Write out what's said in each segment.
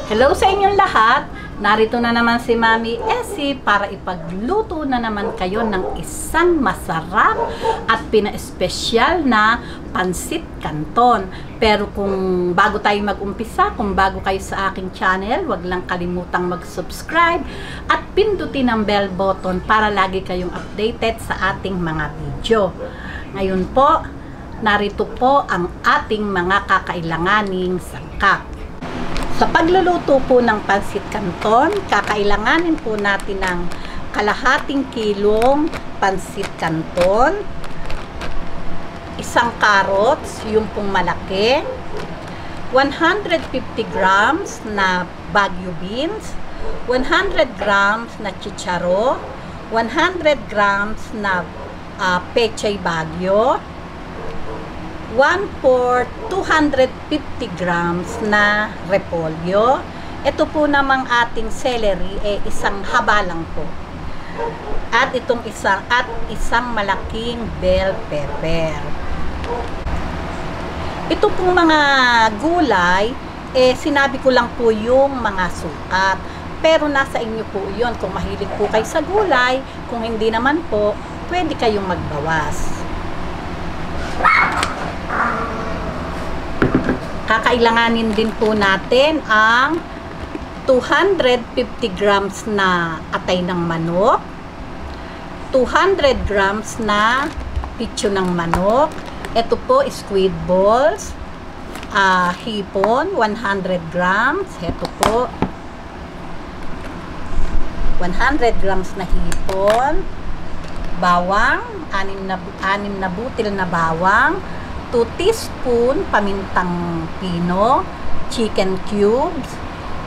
Hello sa inyong lahat! Narito na naman si Mami Essie para ipagluto na naman kayo ng isang masarap at pina-espesyal na pansit canton. Pero kung bago tayo mag-umpisa, kung bago kayo sa aking channel, wag lang kalimutang mag-subscribe at pindutin ang bell button para lagi kayong updated sa ating mga video. Ngayon po, narito po ang ating mga kakailanganing sangkap. Sa pagluluto po ng pansit canton, kakailanganin po natin ng kalahating kilong pansit canton, isang carrots, yung pong malaki, 150 grams na Baguio beans, 100 grams na chicharo, 100 grams na pechay Baguio, 1/4 250 grams na repolyo. Ito po namang ating celery isang haba lang po. At isang malaking bell pepper. Ito pong mga gulay sinabi ko lang po yung mga sukat. Pero nasa inyo po 'yon kung mahilig po kayo sa gulay, kung hindi naman po, pwede kayong magbawas. Kakailanganin din po natin ang 250 grams na atay ng manok, 200 grams na pitso ng manok. Ito po squid balls, hipon 100 grams. Ito po 100 grams na hipon, bawang 6 na butil na bawang, 2 teaspoon pamintang pino, chicken cubes,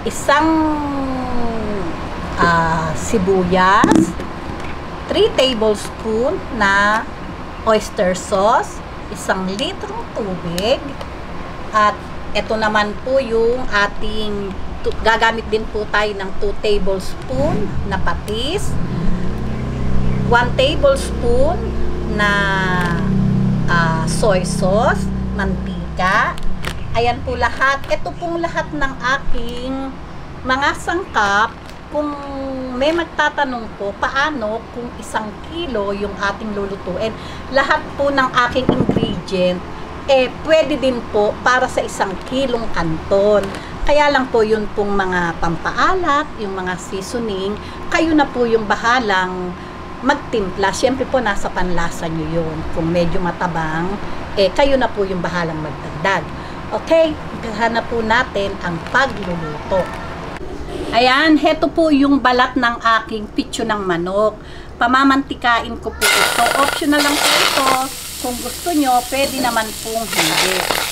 isang sibuyas, 3 tablespoon na oyster sauce, 1 litrong tubig, at ito naman po yung ating gagamit din po tayo ng 2 tablespoon na patis, 1 tablespoon na soy sauce, mantika. Ayan po lahat. Ito pong lahat ng aking mga sangkap. Kung may magtatanong po, paano kung 1 kilo yung ating lulutuin, lahat po ng aking ingredient, pwede din po para sa 1 kilong canton. Kaya lang po yun pong mga pampaalat, yung mga seasoning, kayo na po yung bahalang magtimpla. Siyempre po nasa panlasa nyo yun. Kung medyo matabang, kayo na po yung bahalang magdagdag. Okay, umpisahan na po natin ang pagluluto. Ayan, heto po yung balat ng aking pitso ng manok. Pamamantikain ko po ito. Optional lang po ito. Kung gusto nyo, pwede naman pong hindi.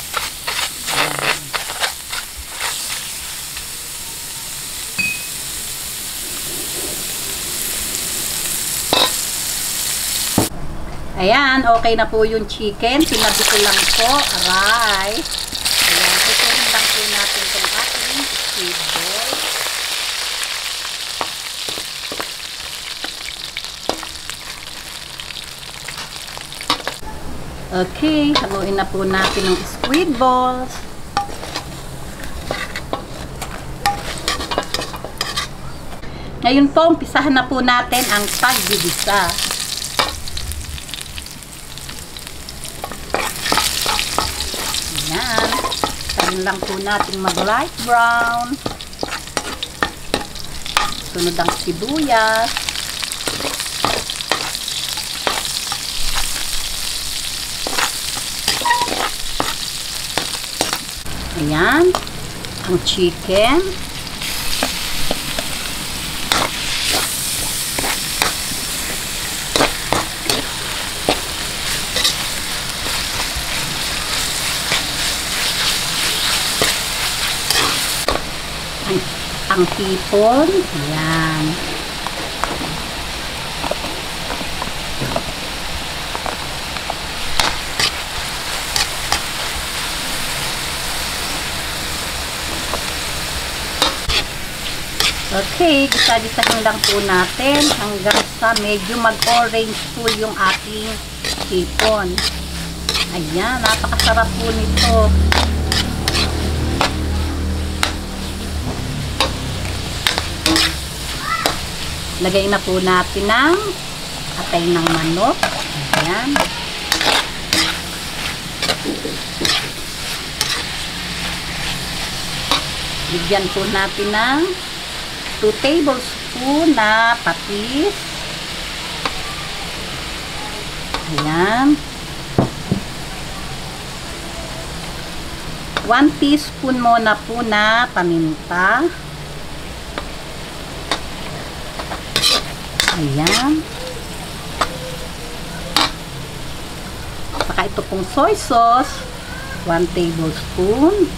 Ayan, okay na po yung chicken. Tinabi ko lang po. Aray. Ayan, ituhin lang po natin itong ating squid ball. Okay, haluin na po natin ang squid balls. Ngayon po, umpisahan na po natin ang paggigisa. Ayan. Tayin lang po natin mag-light brown. Sunod ang sibuyas. Ayan. Ang chicken. Ang hipon. Ayan. Okay, gisa-gisahin lang po natin hanggang sa medyo mag-orange po yung ating hipon. Ayan, napakasarap po nito. Lagay na po natin ng atay ng manok. Ayan. Bigyan po natin ng 2 tablespoon na patis. Ayan. 1 teaspoon muna po na paminta. Ayan. Saka ito pong soy sauce, 1 tablespoon.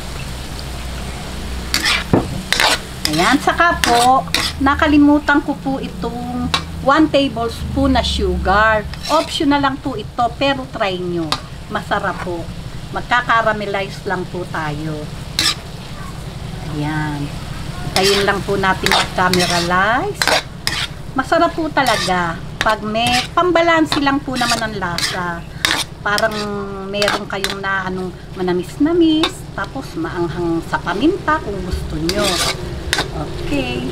Ayan. Saka po, nakalimutan ko po itong 1 tablespoon na sugar. Optional lang po ito, pero try nyo. Masarap po. Magkakaramelize lang po tayo. Ayan. Tayin lang po natin mag-caramelize. Masarap po talaga. Pag may pambalansi lang po naman ang lasa. Parang meron kayong na anong manamis-namis. Tapos maanghang sa paminta kung gusto nyo. Okay.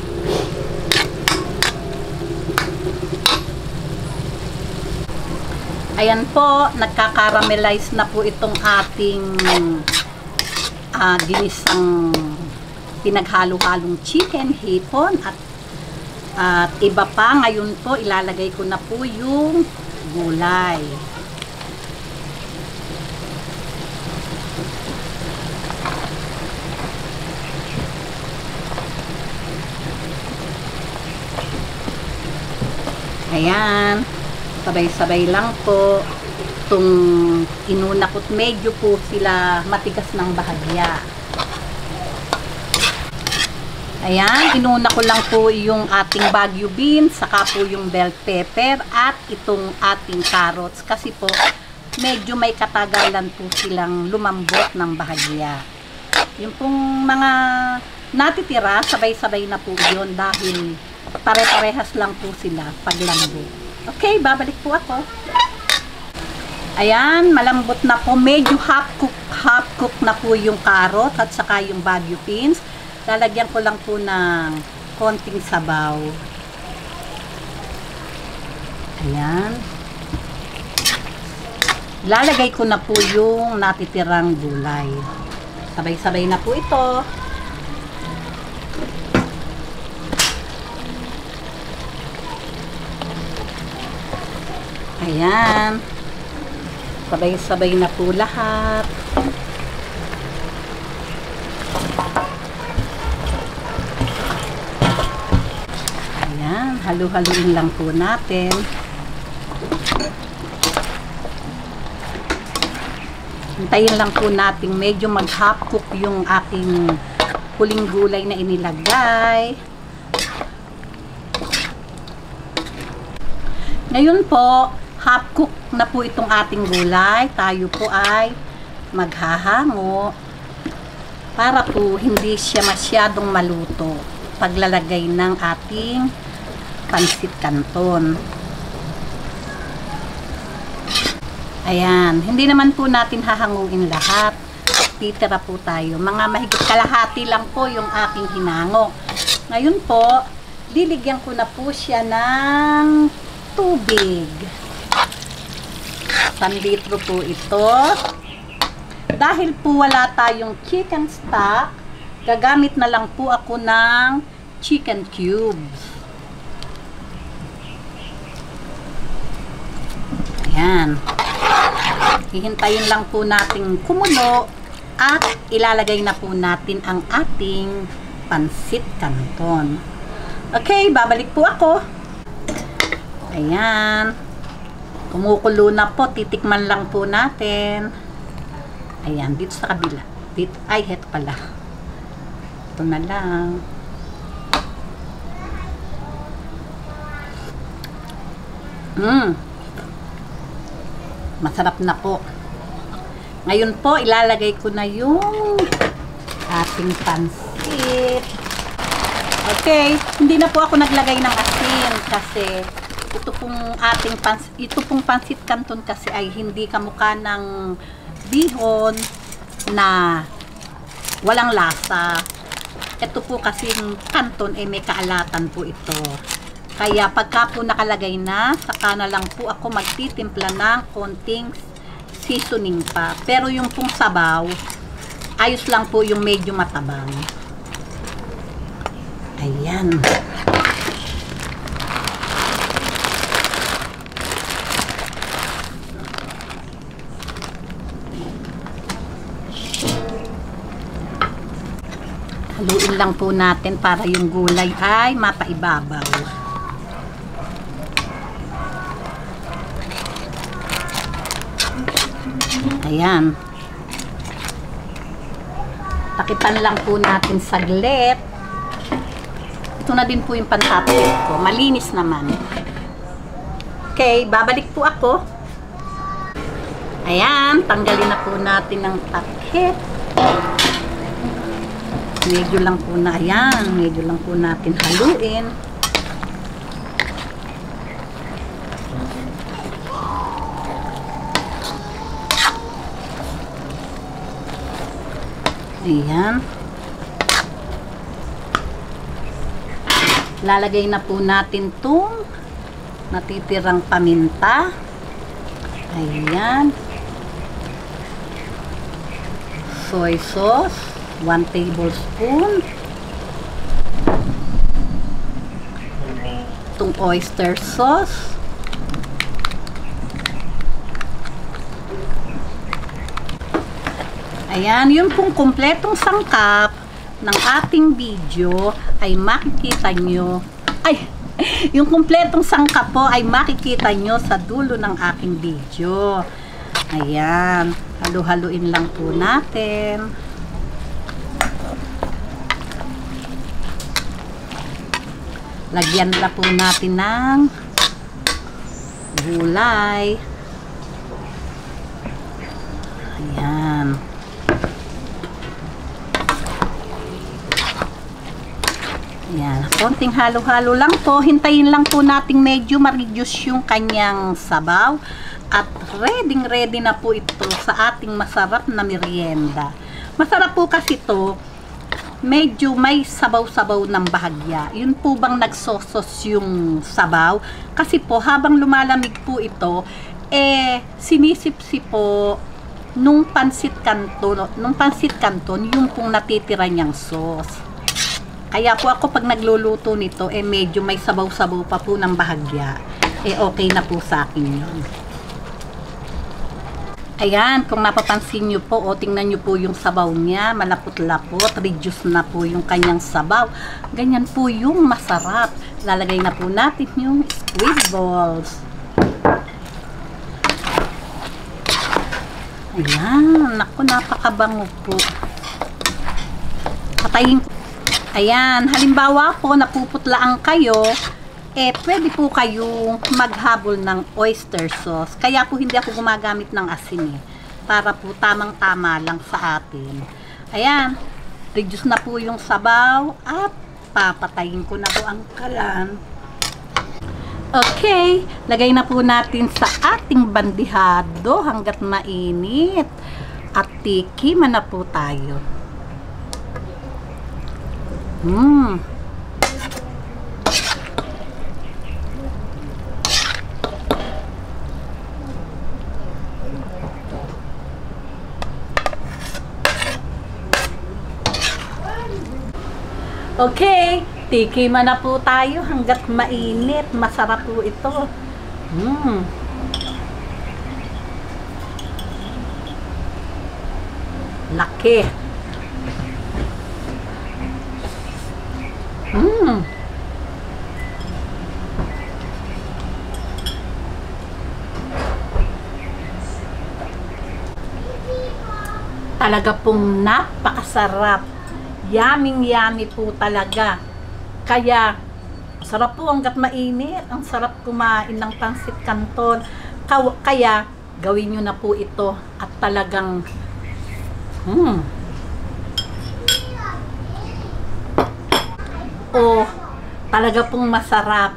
Ayan po, nagkakaramelize na po itong ating ginisang pinaghalo-halong chicken, hipon, at iba pa. Ngayon po, ilalagay ko na po yung gulay. Ayan. Sabay-sabay lang po. Itong inuna ko't medyo po sila matigas ng bahagya. Ayan, inuna ko lang po yung ating Baguio beans, saka po yung bell pepper at itong ating carrots. Kasi po, medyo may katagalan po silang lumambot ng bahagya. Yung pong mga natitira, sabay-sabay na po yun dahil pare-parehas lang po sila paglambot. Okay, babalik po ako. Ayan, malambot na po. Medyo half cook na po yung carrot at saka yung Baguio beans. Lalagyan ko lang po ng konting sabaw. Ayan. Lalagay ko na po yung natitirang gulay. Sabay-sabay na po ito. Ayan. Sabay-sabay na po lahat. Ayan. Halu-haluin lang po natin. Hintayin lang po natin medyo mag-half cook yung ating huling gulay na inilagay. Ngayon po, half cook na po itong ating gulay. Tayo po ay maghahango para po hindi siya masyadong maluto paglalagay ng ating pansit canton. Ayan, hindi naman po natin hahanguin lahat. Titira po tayo. Mga mahigit kalahati lang po yung aking hinango. Ngayon po, liligyan ko na po siya ng tubig. 1 litro po ito. Dahil po wala tayong chicken stock, gagamit na lang po ako ng chicken cubes. Ayan. Hihintayin lang po natin kumulo at ilalagay na po natin ang ating pansit canton. Okay, babalik po ako. Ayan. Kumukulo na po. Titikman lang po natin. Ayan. Dito sa kabila. Dito. Ay, heto pala. Ito na lang. Masarap na po. Ngayon po, ilalagay ko na yung ating pansit. Okay. Hindi na po ako naglagay ng asin kasi ito pong pansit canton kasi ay hindi kamukha ng bihon na walang lasa. Ito po kasi canton ay may kaalatan po ito. Kaya pagka po nakalagay na, saka na lang po ako magtitimpla ng konting seasoning pa. Pero yung pong sabaw, ayos lang po yung medyo matabang. Ayan. Haluin lang po natin para yung gulay ay mapaibabaw. Ayan. Takipan lang po natin saglit. Ito na din po yung pantatapit ko. Malinis naman. Okay, babalik po ako. Ayan, tanggalin na po natin ang takip. Medyo lang po na, ayan, medyo lang po natin haluin. Ayan. Lalagay na po natin itong natitirang paminta. Ayan. Soy sauce, 1 tablespoon. Itong oyster sauce. Ayan, yun pong kumpletong sangkap ng ating video ay makikita nyo. Ay, yung kumpletong sangkap po ay makikita nyo sa dulo ng aking video. Ayan, halu-haluin lang po natin. Lagyan na po natin ng gulay. Ayan. Ayan. Konting halo-halo lang po. Hintayin lang po nating medyo ma-reduce yung kanyang sabaw. At ready na po ito sa ating masarap na merienda. Masarap po kasi ito. Medyo may sabaw-sabaw ng bahagya. Yun po bang nagsosos yung sabaw? Kasi po habang lumalamig po ito, sinisipsip po nung pansit canton, yung pong natitira niyang sauce. Kaya po ako pag nagluluto nito, medyo may sabaw-sabaw pa po ng bahagya. Okay na po sa akin yun. Ayan, kung napapansin nyo po, tingnan nyo po yung sabaw niya, malapot-lapot, reduce na po yung kanyang sabaw. Ganyan po yung masarap. Lalagay na po natin yung squid balls. Ayan, naku, napakabango po. Patayin ko. Ayan, halimbawa po, napuputlaan kayo, pwede po kayong maghabol ng oyster sauce. Kaya po hindi ako gumagamit ng asin para po tamang-tama lang sa atin. Ayan, reduce na po yung sabaw at papatayin ko na po ang kalan. Okay, lagay na po natin sa ating bandihado hanggat mainit. At tikiman na po tayo. Okay, tikiman na po tayo hanggat mainit. Masarap po ito. Laki. Talaga pong napakasarap. Yummy po talaga. Kaya, sarap po hanggat mainit. Ang sarap kumain ng pansit canton. Kaya, gawin nyo na po ito. At talagang, talaga pong masarap.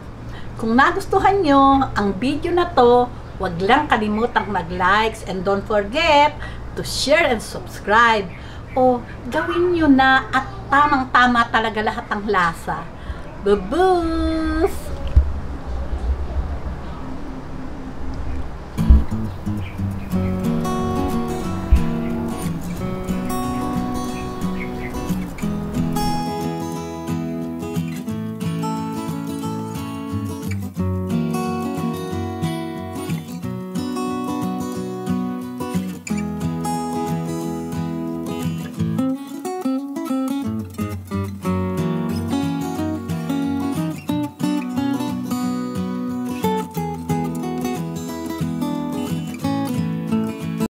Kung nagustuhan nyo ang video na to, huwag lang kalimutang mag-likes and don't forget to share and subscribe. Gawin nyo na at tamang-tama talaga lahat ng lasa. Babuus!